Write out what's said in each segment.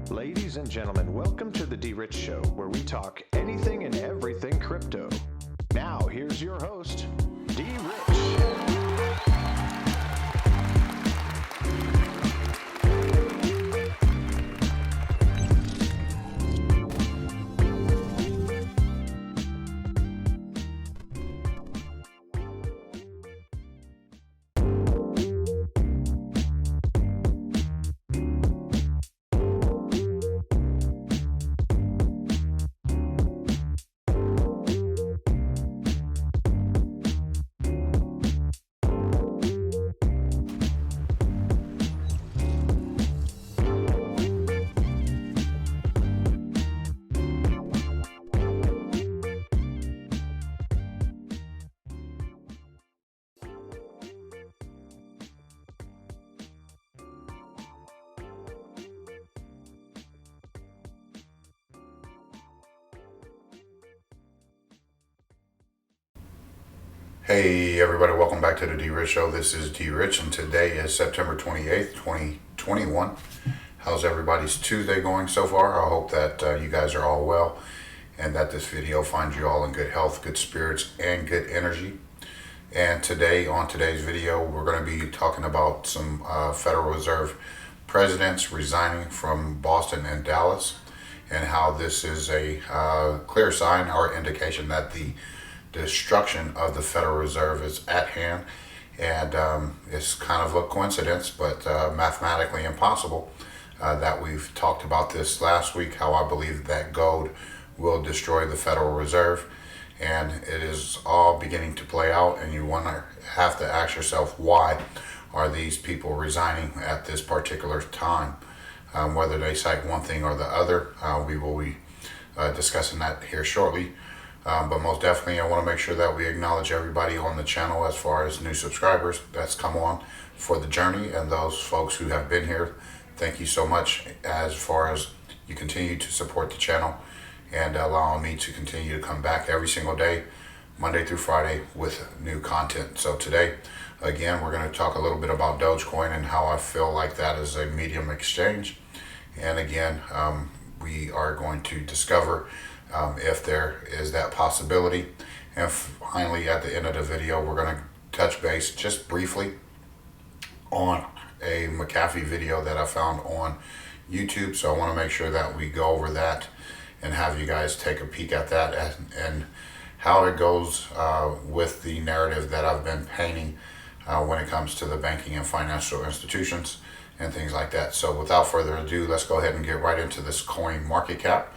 Ladies and gentlemen, welcome to the DRich Show, where we talk anything and everything crypto. Now, here's your host, DRich. Hey everybody, welcome back to the DRich Show. This is DRich and today is September 28th, 2021. How's everybody's Tuesday going so far? I hope that you guys are all well and that this video finds you all in good health, good spirits, and good energy. And today, on today's video, we're going to be talking about some Federal Reserve presidents resigning from Boston and Dallas, and how this is a clear sign or indication that the destruction of the Federal Reserve is at hand. And it's kind of a coincidence, but mathematically impossible, that we've talked about this last week, how I believe that gold will destroy the Federal Reserve. And it is all beginning to play out, and you have to ask yourself, why are these people resigning at this particular time? Whether they cite one thing or the other, we will be discussing that here shortly. But most definitely, I want to make sure that we acknowledge everybody on the channel as far as new subscribers that's come on for the journey, and those folks who have been here. Thank you so much as far as you continue to support the channel and allowing me to continue to come back every single day, Monday through Friday, with new content. So today, again, we're going to talk a little bit about Dogecoin and how I feel like that is a medium exchange. And again, we are going to discover if there is that possibility. And finally, at the end of the video, we're going to touch base just briefly on a McAfee video that I found on YouTube. So I want to make sure that we go over that and have you guys take a peek at that and how it goes with the narrative that I've been painting when it comes to the banking and financial institutions and things like that. So without further ado, let's go ahead and get right into this coin market cap.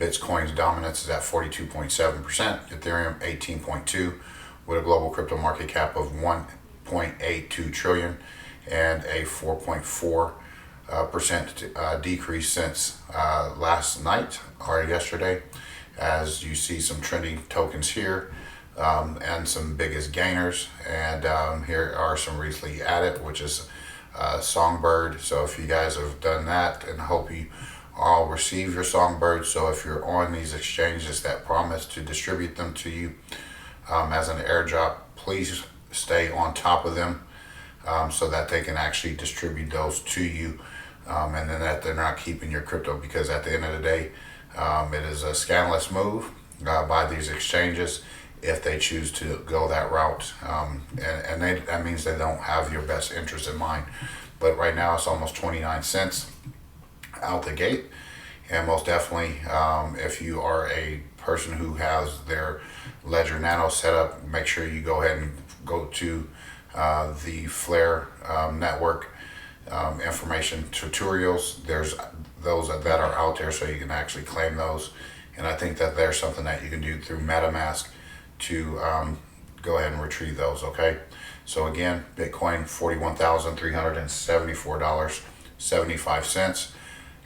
Bitcoin's dominance is at 42.7%, Ethereum 18.2%, with a global crypto market cap of 1.82 trillion and a 4.4% decrease since last night or yesterday, as you see some trending tokens here and some biggest gainers. And here are some recently added, which is Songbird. So if you guys have done that, and hope you all receive your Songbird. So if you're on these exchanges that promise to distribute them to you as an airdrop, please stay on top of them so that they can actually distribute those to you, and then that they're not keeping your crypto, because at the end of the day, it is a scandalous move by these exchanges if they choose to go that route, and that means they don't have your best interest in mind. But right now it's almost 29 cents out the gate, and most definitely, if you are a person who has their Ledger Nano set up, make sure you go ahead and go to the Flare network information tutorials. There's those that are out there, so you can actually claim those, and I think that there's something that you can do through MetaMask to go ahead and retrieve those. Okay, so again, Bitcoin $41,374.75,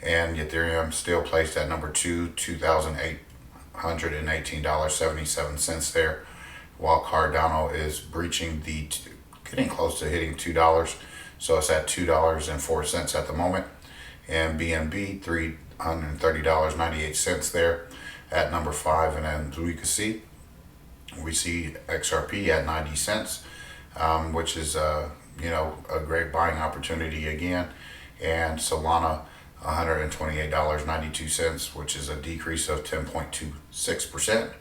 and Ethereum still placed at number 2, $2,818.77 there, while Cardano is breaching getting close to hitting $2, so it's at $2.04 at the moment, and BNB $330.98 there at number 5. And then we can see, we see XRP at 90 cents, which is a great buying opportunity again, and Solana $128.92, which is a decrease of 10.26%.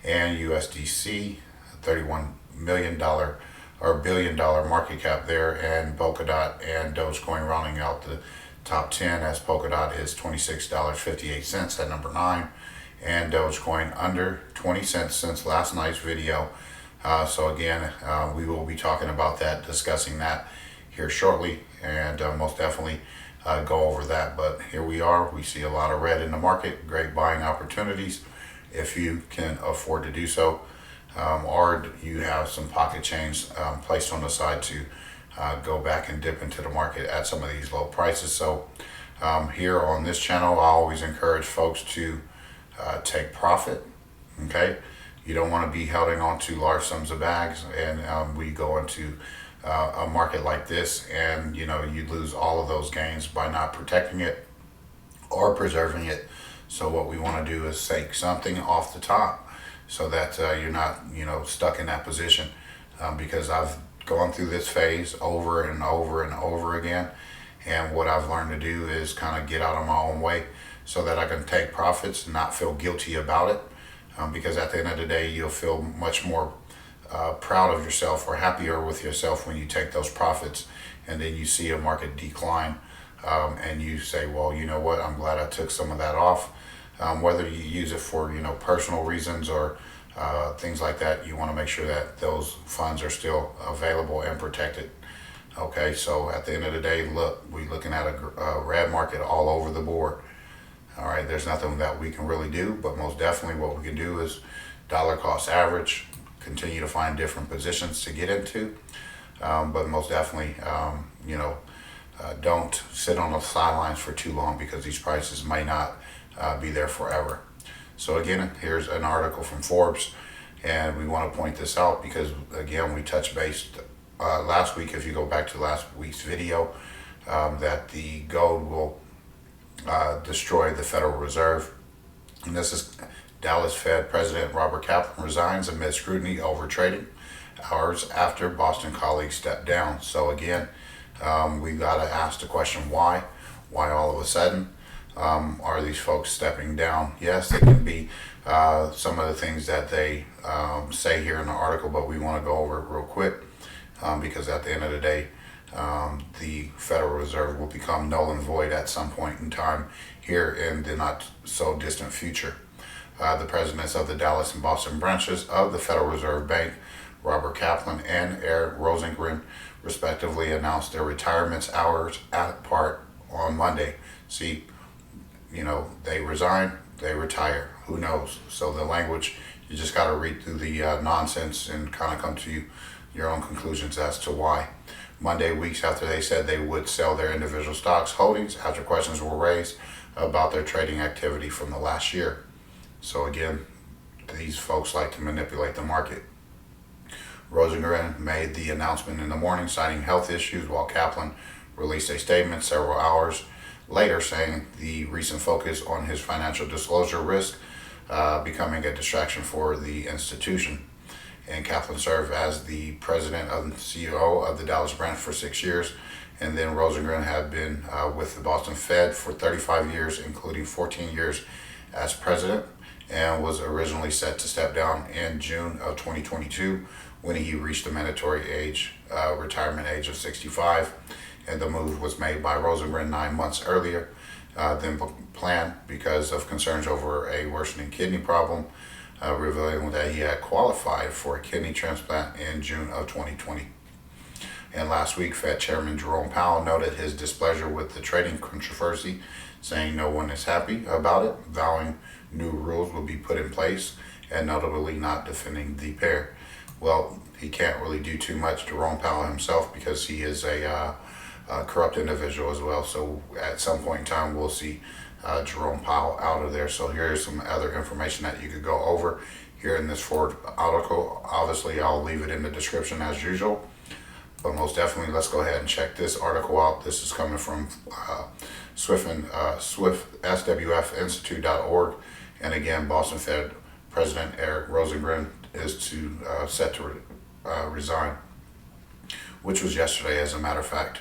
And USDC, $31 million or $1 billion market cap there, and Polkadot and Dogecoin rounding out the top 10, as Polkadot is $26.58 at number 9, and Dogecoin under 20 cents since last night's video. So again, we will be talking about that, discussing that here shortly, and most definitely go over that. But here we are. We see a lot of red in the market. Great buying opportunities if you can afford to do so, or you have some pocket change placed on the side to go back and dip into the market at some of these low prices. So here on this channel, I always encourage folks to take profit. Okay, you don't want to be holding on to large sums of bags, and we go into a market like this, and you lose all of those gains by not protecting it or preserving it. So what we want to do is take something off the top, so that you're not stuck in that position, because I've gone through this phase over and over and over again, and what I've learned to do is kind of get out of my own way so that I can take profits and not feel guilty about it, because at the end of the day, you'll feel much more proud of yourself or happier with yourself when you take those profits, and then you see a market decline, and you say, well, you know what, I'm glad I took some of that off. Whether you use it for personal reasons or things like that, you want to make sure that those funds are still available and protected. Okay, so at the end of the day, look, we're looking at a red market all over the board. All right, there's nothing that we can really do, but most definitely what we can do is dollar cost average, continue to find different positions to get into, but most definitely, don't sit on the sidelines for too long, because these prices may not be there forever. So again, here's an article from Forbes, and we want to point this out because, again, we touched base last week, if you go back to last week's video, that the gold will destroy the Federal Reserve. And this is Dallas Fed President Robert Kaplan resigns amid scrutiny over trading hours after Boston colleagues stepped down. So again, we got to ask the question, why? Why all of a sudden are these folks stepping down? Yes, it can be some of the things that they say here in the article, but we want to go over it real quick, because at the end of the day, the Federal Reserve will become null and void at some point in time here in the not so distant future. The presidents of the Dallas and Boston branches of the Federal Reserve Bank, Robert Kaplan and Eric Rosengren, respectively, announced their retirements hours at part on Monday. See, they resign, they retire. Who knows? So the language, you just got to read through the nonsense and kind of come to your own conclusions as to why. Monday, weeks after they said they would sell their individual stocks holdings after questions were raised about their trading activity from the last year. So again, these folks like to manipulate the market. Rosengren made the announcement in the morning, citing health issues, while Kaplan released a statement several hours later saying the recent focus on his financial disclosure risk becoming a distraction for the institution. And Kaplan served as the president and CEO of the Dallas branch for 6 years, and then Rosengren had been with the Boston Fed for 35 years, including 14 years as president, and was originally set to step down in June of 2022 when he reached the mandatory retirement age of 65. And the move was made by Rosengren 9 months earlier than planned because of concerns over a worsening kidney problem, revealing that he had qualified for a kidney transplant in June of 2020. And last week, Fed Chairman Jerome Powell noted his displeasure with the trading controversy, saying no one is happy about it, vowing new rules will be put in place, and notably not defending the pair. Well, he can't really do too much, Jerome Powell himself, because he is a corrupt individual as well. So at some point in time, we'll see Jerome Powell out of there. So here's some other information that you could go over here in this Ford article. Obviously, I'll leave it in the description as usual. But most definitely, let's go ahead and check this article out. This is coming from SWFinstitute.org. And again, Boston Fed President Eric Rosengren is set to resign, which was yesterday, as a matter of fact.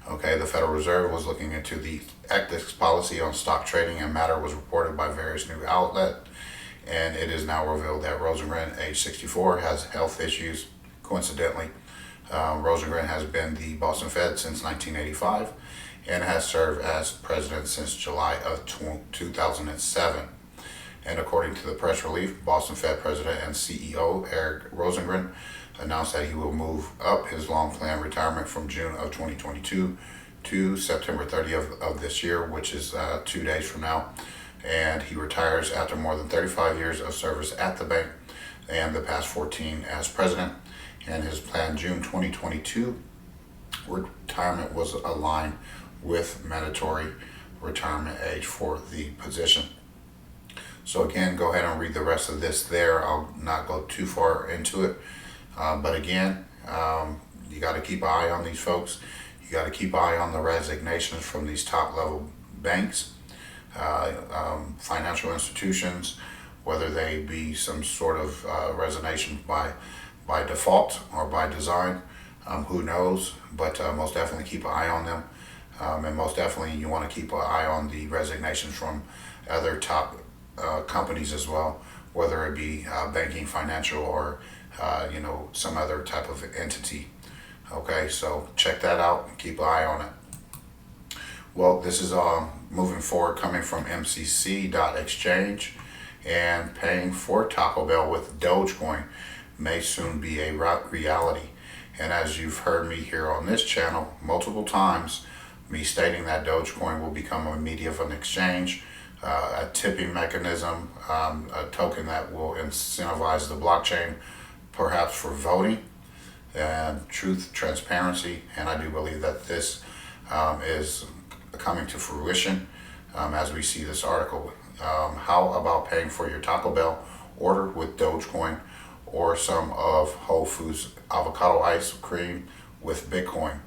Okay, the Federal Reserve was looking into the ethics policy on stock trading, and matter was reported by various news outlets. And it is now revealed that Rosengren, age 64, has health issues. Coincidentally, Rosengren has been the Boston Fed since 1985 and has served as president since July of 2007. And according to the press release, Boston Fed President and CEO Eric Rosengren announced that he will move up his long-planned retirement from June of 2022 to September 30th of this year, which is 2 days from now. And he retires after more than 35 years of service at the bank and the past 14 as president. And his planned June 2022 retirement was aligned with mandatory retirement age for the position. So again, go ahead and read the rest of this there. I'll not go too far into it. But again, you got to keep an eye on these folks. You got to keep an eye on the resignations from these top level banks, financial institutions, whether they be some sort of resignation by default or by design. Who knows? But most definitely keep an eye on them. And most definitely you want to keep an eye on the resignations from other top companies as well, whether it be banking, financial, or some other type of entity. Okay, so check that out and keep an eye on it. Well, this is moving forward coming from MCC.exchange, and paying for Taco Bell with Dogecoin may soon be a reality. And as you've heard me here on this channel multiple times, me stating that Dogecoin will become a medium of an exchange, a tipping mechanism, a token that will incentivize the blockchain, perhaps for voting and truth, transparency. And I do believe that this is coming to fruition as we see this article. How about paying for your Taco Bell order with Dogecoin, or some of Whole Foods avocado ice cream with Bitcoin?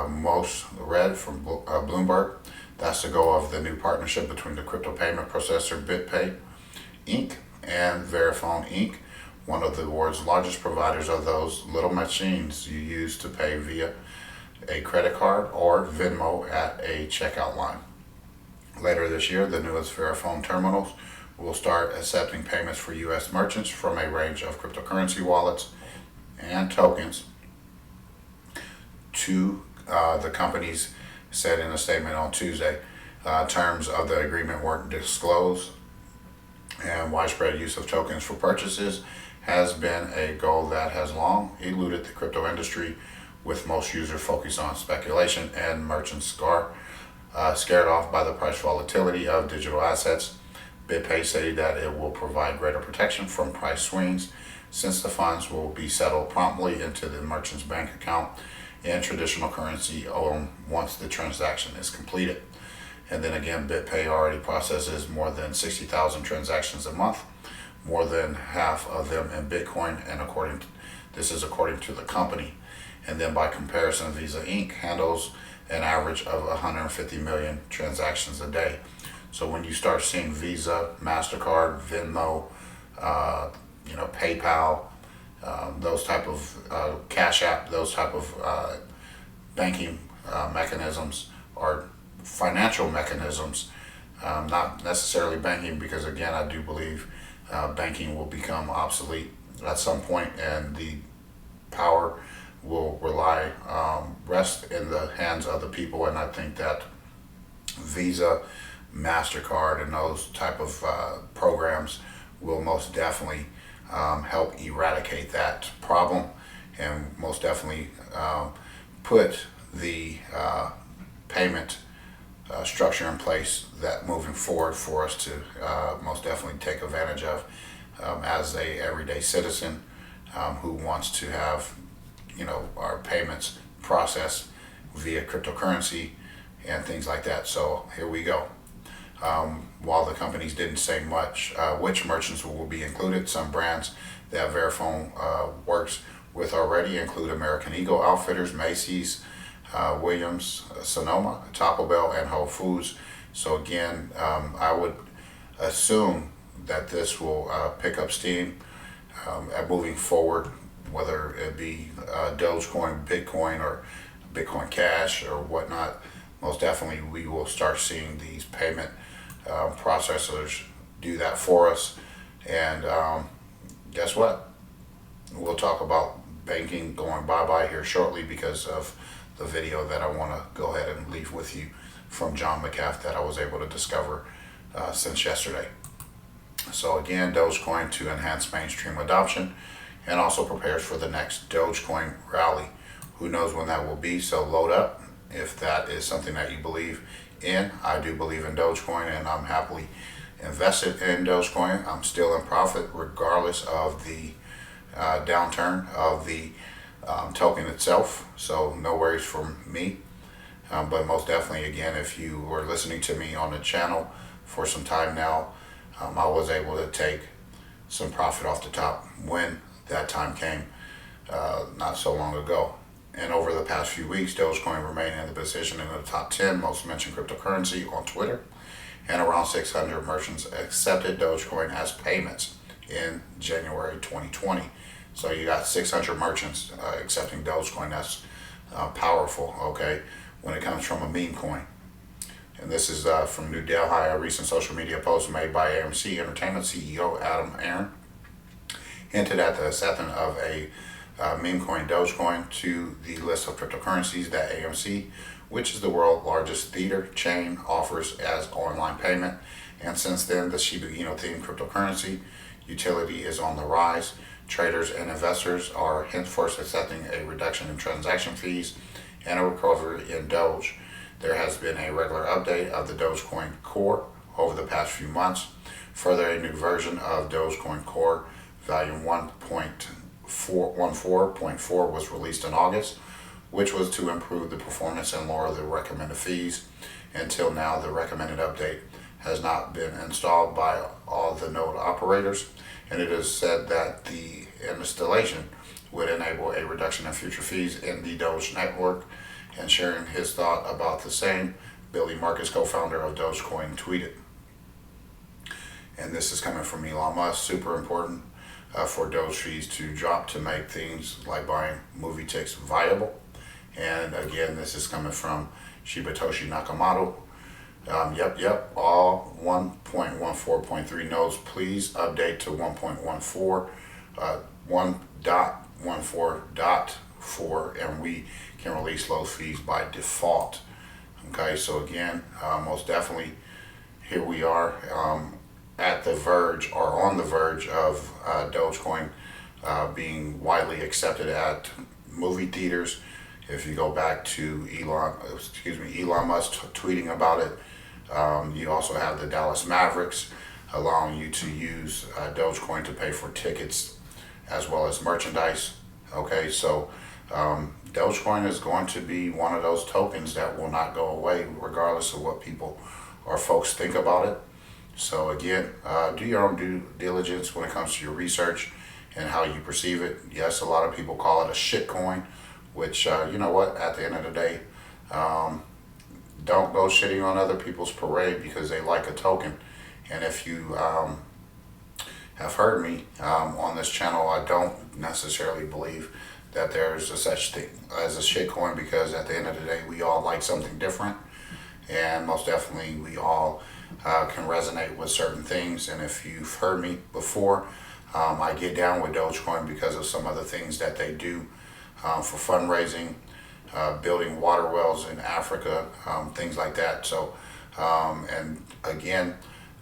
Most read from Bloomberg. That's the goal of the new partnership between the crypto payment processor BitPay Inc. and Verifone Inc., one of the world's largest providers of those little machines you use to pay via a credit card or Venmo at a checkout line. Later this year, the newest Verifone terminals will start accepting payments for U.S. merchants from a range of cryptocurrency wallets and tokens. The companies said in a statement on Tuesday. Terms of the agreement weren't disclosed, and widespread use of tokens for purchases has been a goal that has long eluded the crypto industry, with most users focused on speculation and merchants scared off by the price volatility of digital assets. BitPay said that it will provide greater protection from price swings, since the funds will be settled promptly into the merchant's bank account in traditional currency once the transaction is completed. And then again, BitPay already processes more than 60,000 transactions a month, more than half of them in Bitcoin, and this is according to the company. And then by comparison, Visa Inc. handles an average of 150 million transactions a day. So when you start seeing Visa, MasterCard, Venmo, PayPal, those type of Cash App, those type of banking mechanisms or financial mechanisms, not necessarily banking, because again, I do believe banking will become obsolete at some point, and the power will rest in the hands of the people. And I think that Visa, MasterCard, and those type of programs will most definitely help eradicate that problem, and most definitely put the payment structure in place that moving forward for us to most definitely take advantage of as a everyday citizen who wants to have our payments processed via cryptocurrency and things like that. So here we go. While the companies didn't say much which merchants will be included, some brands that Verifone works with already include American Eagle Outfitters, Macy's, Williams, Sonoma, Taco Bell, and Whole Foods. So again, I would assume that this will pick up steam moving forward, whether it be Dogecoin, Bitcoin, or Bitcoin Cash or whatnot, most definitely we will start seeing these payment processors do that for us. And guess what? We'll talk about banking going bye-bye here shortly because of the video that I want to go ahead and leave with you from John McAfee that I was able to discover since yesterday. So again, Dogecoin to enhance mainstream adoption and also prepares for the next Dogecoin rally. Who knows when that will be, so load up if that is something that you believe in. I do believe in Dogecoin and I'm happily invested in Dogecoin. I'm still in profit regardless of the downturn of the token itself, so no worries from me. But most definitely, again, if you were listening to me on the channel for some time now, I was able to take some profit off the top when that time came not so long ago. And over the past few weeks, Dogecoin remained in the position in the top 10 most mentioned cryptocurrency on Twitter, and around 600 merchants accepted Dogecoin as payments in January 2020. So you got 600 merchants accepting Dogecoin. That's powerful, okay, when it comes from a meme coin. And this is from New Delhi, a recent social media post made by AMC Entertainment CEO Adam Aaron hinted at the acceptance of a meme coin Dogecoin to the list of cryptocurrencies that AMC, which is the world's largest theater chain, offers as online payment. And since then, the Shiba Inu themed cryptocurrency utility is on the rise. Traders and investors are henceforth accepting a reduction in transaction fees and a recovery in Doge. There has been a regular update of the Dogecoin Core over the past few months. Further, a new version of Dogecoin Core Volume 1.14.4 was released in August, which was to improve the performance and lower the recommended fees. Until now, the recommended update has not been installed by all the node operators, and it is said that the installation would enable a reduction in future fees in the Doge network. And sharing his thought about the same, Billy Marcus, co-founder of Dogecoin, tweeted. And this is coming from Elon Musk. Super important for Doge fees to drop to make things like buying movie tickets viable. And again, this is coming from Shibatoshi Nakamoto. Yep, all 1.14.3 nodes, please update to 1.14, 1.14.4, and we can release low fees by default. Okay, so again, most definitely, here we are at the verge or on the verge of Dogecoin being widely accepted at movie theaters. If you go back to Elon Musk tweeting about it, you also have the Dallas Mavericks allowing you to use Dogecoin to pay for tickets as well as merchandise. Okay, so Dogecoin is going to be one of those tokens that will not go away regardless of what people or folks think about it. So again, do your own due diligence when it comes to your research and how you perceive it. Yes, a lot of people call it a shit coin, which you know what, at the end of the day, don't go shitting on other people's parade because they like a token. And if you have heard me on this channel, I don't necessarily believe that there's a such thing as a shitcoin, because at the end of the day, we all like something different, and most definitely we all can resonate with certain things. And if you've heard me before, I get down with Dogecoin because of some of the things that they do for fundraising, building water wells in Africa, things like that. So, and again,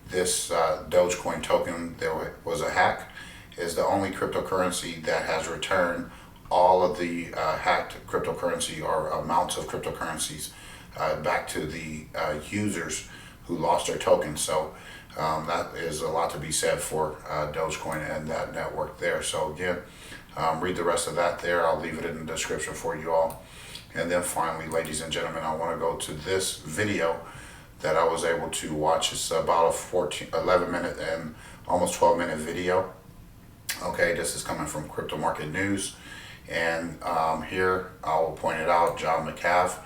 this Dogecoin token, there was a hack, is the only cryptocurrency that has returned all of the hacked cryptocurrency or amounts of cryptocurrencies back to the users who lost their tokens. So that is a lot to be said for Dogecoin and that network there. So again, read the rest of that there. I'll leave it in the description for you all. And then finally, ladies and gentlemen, I want to go to this video that I was able to watch. It's about a 11 minute and almost 12 minute video. Okay, this is coming from Crypto Market News. And here I will point it out, John McAfee,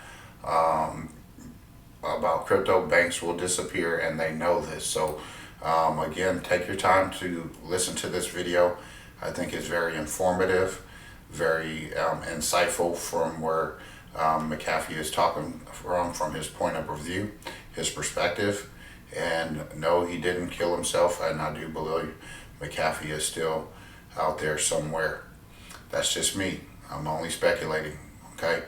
about crypto banks will disappear, and they know this. So again, take your time to listen to this video. I think it's very informative, very insightful from where McAfee is talking from his point of view, his perspective. And no, he didn't kill himself, and I do believe McAfee is still out there somewhere. That's just me. I'm only speculating, okay?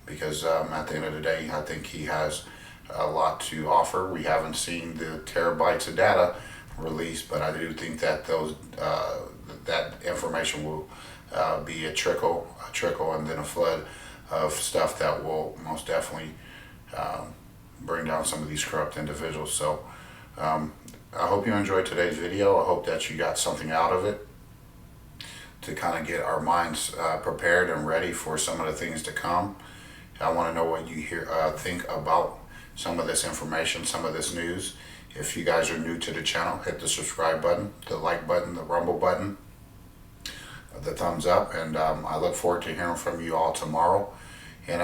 Because at the end of the day, I think he has a lot to offer. We haven't seen the terabytes of data released, but I do think that that information will be a trickle, and then a flood of stuff that will most definitely bring down some of these corrupt individuals. So I hope you enjoyed today's video. I hope that you got something out of it to kind of get our minds prepared and ready for some of the things to come. I want to know what you think about some of this information, some of this news. If you guys are new to the channel, hit the subscribe button, the like button, the rumble button, the thumbs up, and I look forward to hearing from you all tomorrow. And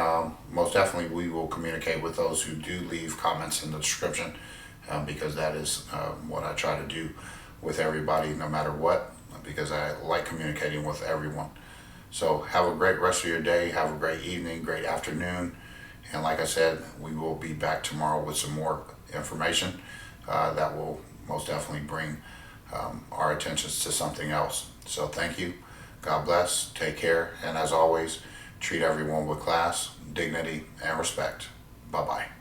most definitely we will communicate with those who do leave comments in the description, because that is what I try to do with everybody, no matter what, because I like communicating with everyone. So have a great rest of your day, have a great evening, great afternoon, and like I said, we will be back tomorrow with some more information that will most definitely bring our attentions to something else. So thank you, God bless, take care, and as always, treat everyone with class, dignity, and respect. Bye-bye.